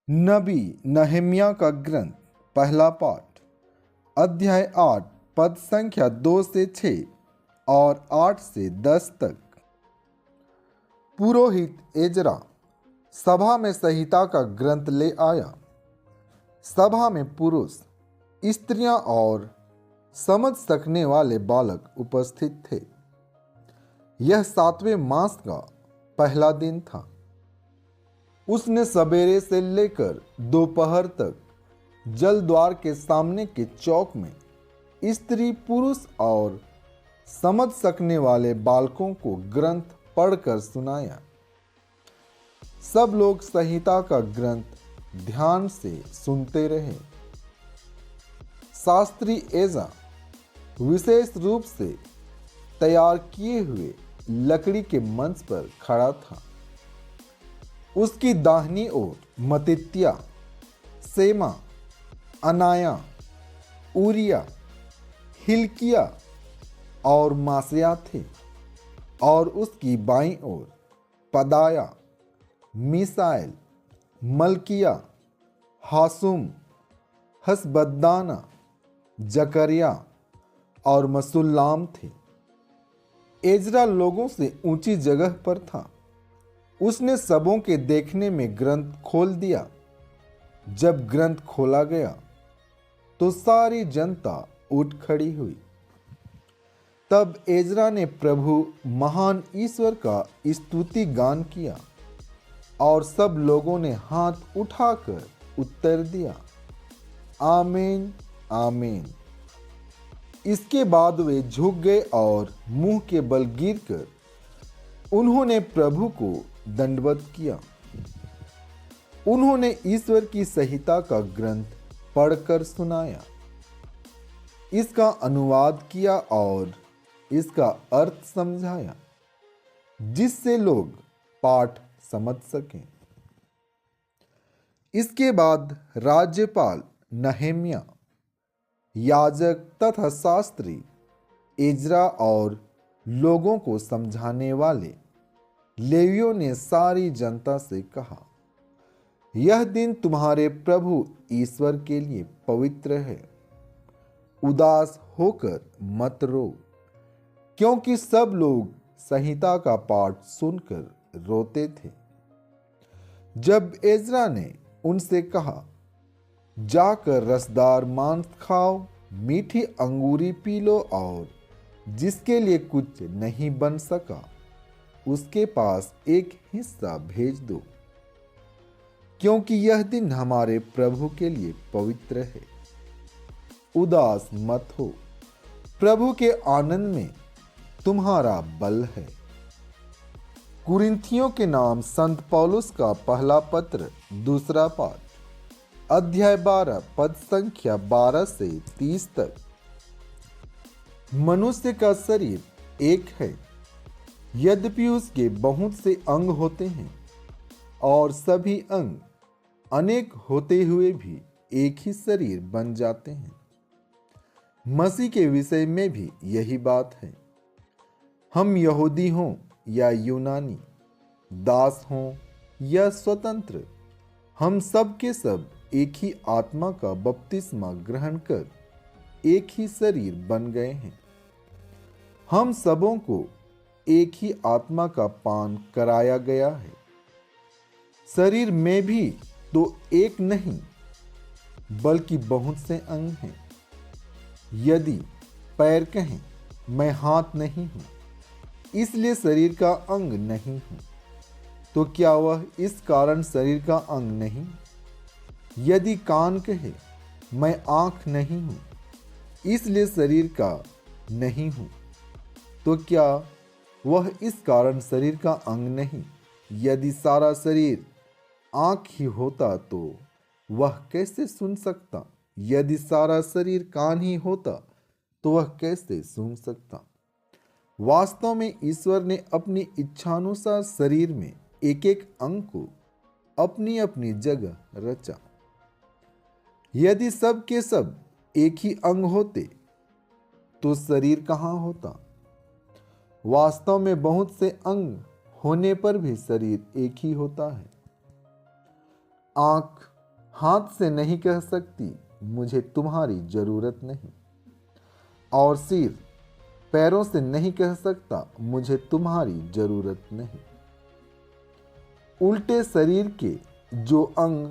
नबी नहम्याह का ग्रंथ, पहला पाठ, अध्याय 8, पद संख्या 2 से 6 और 8 से 10 तक। पुरोहित एजरा सभा में संहिता का ग्रंथ ले आया। सभा में पुरुष, स्त्रियां और समझ सकने वाले बालक उपस्थित थे। यह 7वें मास का पहला दिन था। उसने सवेरे से लेकर दोपहर तक जल द्वार के सामने के चौक में स्त्री, पुरुष और समझ सकने वाले बालकों को ग्रंथ पढ़कर सुनाया। सब लोग संहिता का ग्रंथ ध्यान से सुनते रहे। शास्त्री एजा विशेष रूप से तैयार किए हुए लकड़ी के मंच पर खड़ा था। उसकी दाहिनी ओर मत्तित्याह, सेमा, अनाया, ऊरिया, हिल्किय्याह और मासेयाह थे और उसकी बाईं ओर पदाया, मीशाएल, मल्किय्याह, हाशुम, हसबद्दाना, जकर्याह और मसुल्लाम थे। एजरा लोगों से ऊंची जगह पर था। उसने सबों के देखने में ग्रंथ खोल दिया। जब ग्रंथ खोला गया तो सारी जनता उठ खड़ी हुई। तब एजरा ने प्रभु महान ईश्वर का स्तुति गान किया और सब लोगों ने हाथ उठाकर उत्तर दिया, आमीन, आमीन। इसके बाद वे झुक गए और मुंह के बल गिरकर उन्होंने प्रभु को दंडवत किया। उन्होंने ईश्वर की संहिता का ग्रंथ पढ़कर सुनाया, इसका अनुवाद किया और इसका अर्थ समझाया, जिससे लोग पाठ समझ सकें। इसके बाद राज्यपाल नहम्याह, याजक तथा शास्त्री एजरा और लोगों को समझाने वाले लेवियों ने सारी जनता से कहा, यह दिन तुम्हारे प्रभु ईश्वर के लिए पवित्र है। उदास होकर मत रो, क्योंकि सब लोग संहिता का पाठ सुनकर रोते थे। जब एजरा ने उनसे कहा, जाकर रसदार मांस खाओ, मीठी अंगूरी पी लो और जिसके लिए कुछ नहीं बन सका उसके पास एक हिस्सा भेज दो, क्योंकि यह दिन हमारे प्रभु के लिए पवित्र है। उदास मत हो, प्रभु के आनंद में तुम्हारा बल है। कुरिन्थियों के नाम संत पौलुस का पहला पत्र, दूसरा पाठ, अध्याय 12, पद संख्या 12 से 30 तक। मनुष्य का शरीर एक है, यद्यपि उसके बहुत से अंग होते हैं और सभी अंग अनेक होते हुए भी एक ही शरीर बन जाते हैं। मसीह के विषय में भी यही बात है। हम यहूदी हों या यूनानी, दास हों या स्वतंत्र, हम सब के सब एक ही आत्मा का बपतिस्मा ग्रहण कर एक ही शरीर बन गए हैं। हम सबों को एक ही आत्मा का पान कराया गया है। शरीर में भी तो एक नहीं बल्कि बहुत से अंग हैं। यदि पैर कहें, मैं हाथ नहीं हूं, इसलिए शरीर का अंग नहीं हूं, तो क्या वह इस कारण शरीर का अंग नहीं? यदि कान कहे, मैं आंख नहीं हूं, इसलिए शरीर का नहीं हूं, तो क्या वह इस कारण शरीर का अंग नहीं? यदि सारा शरीर आंख ही होता तो वह कैसे सुन सकता? यदि सारा शरीर कान ही होता तो वह कैसे सुन सकता? वास्तव में ईश्वर ने अपनी इच्छानुसार शरीर में एक एक अंग को अपनी अपनी जगह रचा। यदि सब के सब एक ही अंग होते तो शरीर कहाँ होता? वास्तव में बहुत से अंग होने पर भी शरीर एक ही होता है। आंख, हाथ से नहीं कह सकती मुझे तुम्हारी जरूरत नहीं, और सिर पैरों से नहीं कह सकता मुझे तुम्हारी जरूरत नहीं। उल्टे शरीर के जो अंग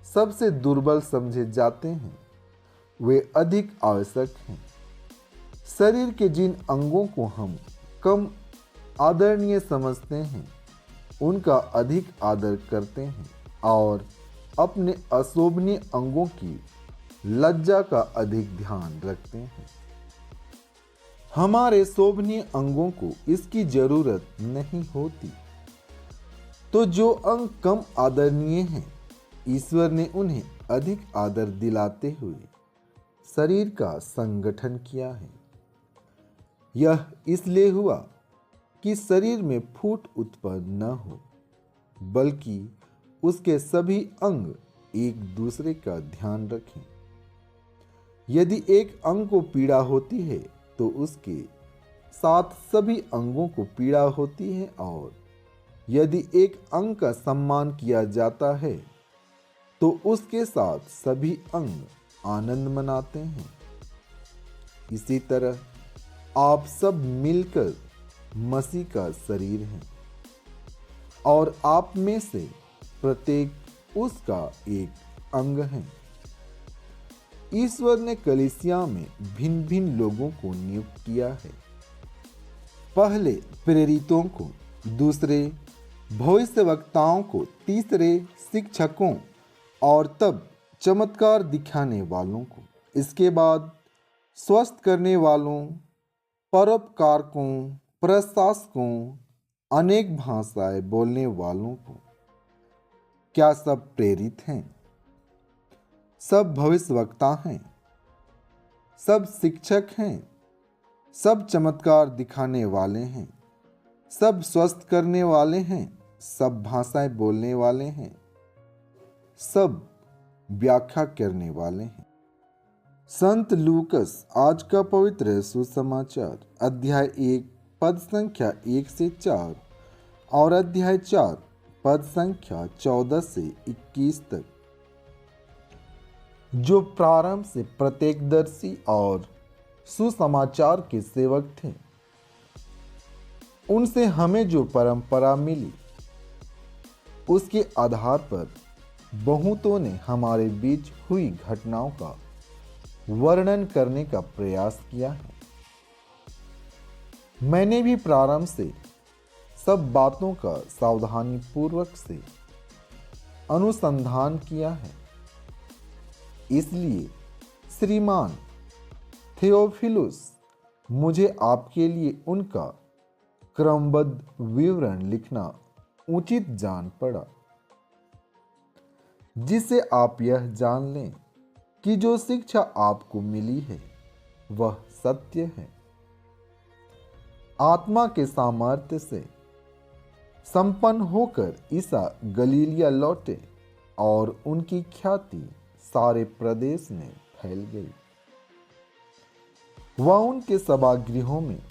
सबसे दुर्बल समझे जाते हैं वे अधिक आवश्यक हैं। शरीर के जिन अंगों को हम कम आदरणीय समझते हैं उनका अधिक आदर करते हैं और अपने अशोभनीय अंगों की लज्जा का अधिक ध्यान रखते हैं। हमारे शोभनीय अंगों को इसकी जरूरत नहीं होती, तो जो अंग कम आदरणीय हैं ईश्वर ने उन्हें अधिक आदर दिलाते हुए शरीर का संगठन किया है। यह इसलिए हुआ कि शरीर में फूट उत्पन्न न हो, बल्कि उसके सभी अंग एक दूसरे का ध्यान रखें। यदि एक अंग को पीड़ा होती है तो उसके साथ सभी अंगों को पीड़ा होती है, और यदि एक अंग का सम्मान किया जाता है तो उसके साथ सभी अंग आनंद मनाते हैं। इसी तरह आप सब मिलकर मसीह का शरीर हैं और आप में से प्रत्येक उसका एक अंग है। ईश्वर ने कलीसिया में भिन्न भिन्न लोगों को नियुक्त किया है, पहले प्रेरितों को, दूसरे भविष्यवक्ताओं को, तीसरे शिक्षकों और तब चमत्कार दिखाने वालों को, इसके बाद स्वस्थ करने वालों, परोपकारकों, प्रशासकों, अनेक भाषाएं बोलने वालों को। क्या सब प्रेरित हैं? सब भविष्यवक्ता हैं? सब शिक्षक हैं? सब चमत्कार दिखाने वाले हैं? सब स्वस्थ करने वाले हैं? सब भाषाएं बोलने वाले हैं? सब व्याख्या करने वाले हैं? संत लूकस आज का पवित्र सुसमाचार अध्याय 1 पद संख्या 1 से 4 और अध्याय 4 पद संख्या 14 से 21 तक। जो प्रारंभ से प्रत्यक्षदर्शी और सुसमाचार के सेवक थे, उनसे हमें जो परंपरा मिली उसके आधार पर बहुतों ने हमारे बीच हुई घटनाओं का वर्णन करने का प्रयास किया है। मैंने भी प्रारंभ से सब बातों का सावधानी पूर्वक से अनुसंधान किया है। इसलिए श्रीमान थियोफिलुस, मुझे आपके लिए उनका क्रमबद्ध विवरण लिखना उचित जान पड़ा, जिससे आप यह जान लें कि जो शिक्षा आपको मिली है वह सत्य है। आत्मा के सामर्थ्य से संपन्न होकर ईसा गलीलिया लौटे और उनकी ख्याति सारे प्रदेश में फैल गई। वह उनके सभागृहों में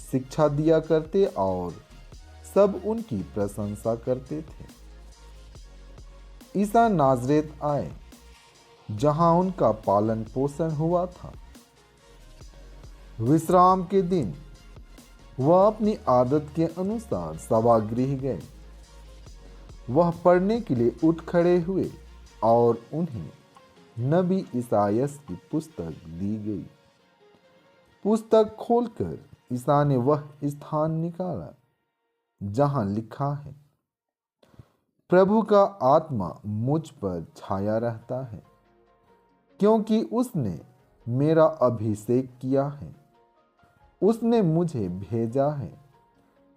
शिक्षा दिया करते और सब उनकी प्रशंसा करते थे। ईसा नाजरेत आए, जहां उनका पालन पोषण हुआ था। विश्राम के दिन वह अपनी आदत के अनुसार सभागृह गए। वह पढ़ने के लिए उठ खड़े हुए और उन्हें नबी ईसायास की पुस्तक दी गई। पुस्तक खोलकर ईसा ने वह स्थान निकाला जहां लिखा है, प्रभु का आत्मा मुझ पर छाया रहता है, क्योंकि उसने मेरा अभिषेक किया है। उसने मुझे भेजा है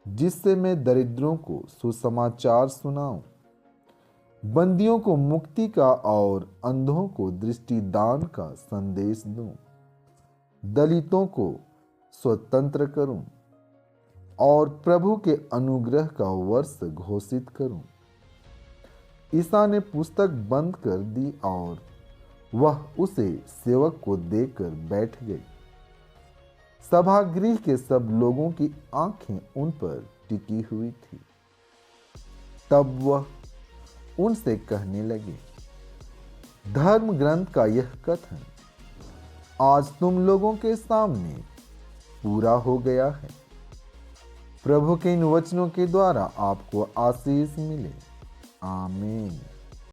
जिससे मैं दरिद्रों को सुसमाचार सुनाऊं, बंदियों को मुक्ति का और अंधों को दृष्टिदान का संदेश दूं, दलितों को स्वतंत्र करूं और प्रभु के अनुग्रह का वर्ष घोषित करूं। ईसा ने पुस्तक बंद कर दी और वह उसे सेवक को देकर बैठ गई। सभागृह के सब लोगों की आंखें उन पर टिकी हुई थी। तब वह उनसे कहने लगे, धर्म ग्रंथ का यह कथन आज तुम लोगों के सामने पूरा हो गया है। प्रभु के इन वचनों के द्वारा आपको आशीष मिले। आमीन।